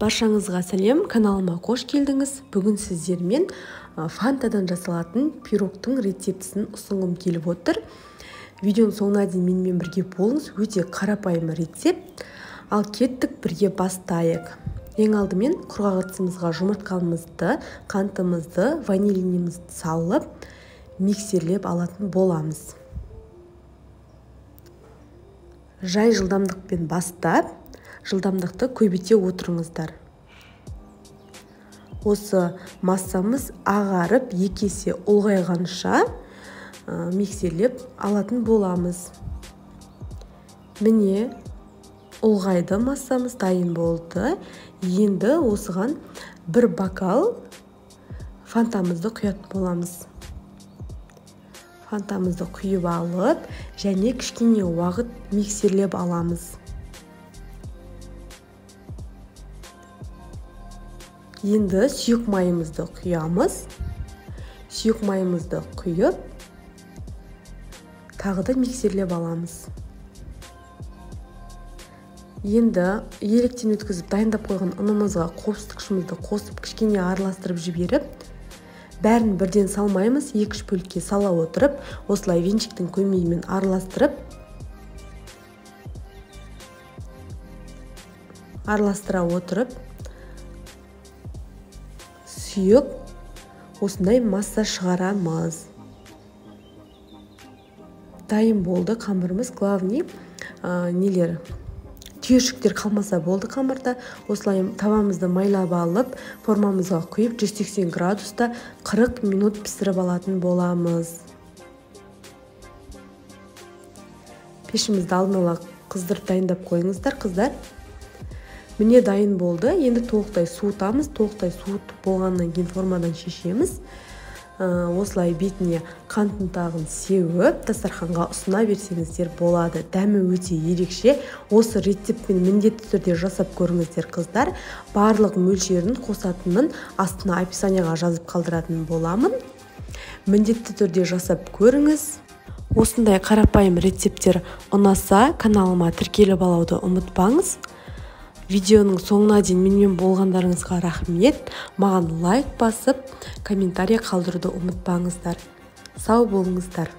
Баршаңызға сәлем, каналыма қош келдіңіз. Бүгін сіздермен фантадан жасалатын пирогтың рецептісін ұсынғым келіп отыр. Видеоның соңына дейін менімен бірге болыңыз. Өте қарапайым рецепт. Ал кеттік, бірге бастайық. Ең алдымен құрғақ ыдысымызға жұмыртқамызды, қантымызды, ванилинімізді салып, миксерлеп алатын боламыз. Жай жылдамдықпен бастап, жылдамдықты көбейте отырыңыздар. Осы массамыз ағарып, екі есе ұлғайғанша миксерлеп алатын боламыз. Міне, ұлғайды, массамыз дайын болды. Енді осыған бір бокал фантамызды құятын боламыз. Фантамызды құйып алып, және кішкене уақыт миксерлеп аламыз. Енді сүйек майымызды құямыз. Сүйек майымызды құйып, тағы да миксерлеп аламыз. Енді електен өткізіп дайындап қойған ұнымызға қопсытқышымызды қосып, кішкене араластырып жіберіп, бәрін бірден салмаймыз, 2-3 бөлікке сала отырып, осылай венчиктің көмегімен араластыра отырып, сүйек осындай масса шығарамыз. Дайын болды қамырымыз. Главный түйіршіктер қалмаса болды қамырда. Осылай табамызды майлап алып, формамызға құйып 180 градуста 40 минут пісіріп алатын боламыз. Пешімізді алдын ала қыздырып дайындап қойыңыздар, қыздар. Міне дайын болды. Енді толықтай суытамыз. Толықтай суытып болғаннан кейін формадан шешеміз. Осылай бетіне қант ұнтағын сеуіп, дастарханға ұсына берсеңіздер болады. Дәмі өте ерекше. Осы рецептпен міндетті түрде жасап көріңіздер, қыздар. Барлық мөлшерін қосатынын астына описанияға жазып қалдыратын боламын. Міндетті түрде жасап көріңіз. Осындай қарапайым рецепттер ұнаса, каналыма тіркеліп алуды ұмытпаңыз. Видеоның соңына дейін менімен болғандарыңызға рахмет. Маған лайк басып, комментарий қалдыруды ұмытпаңыздар. Сау болыңыздар.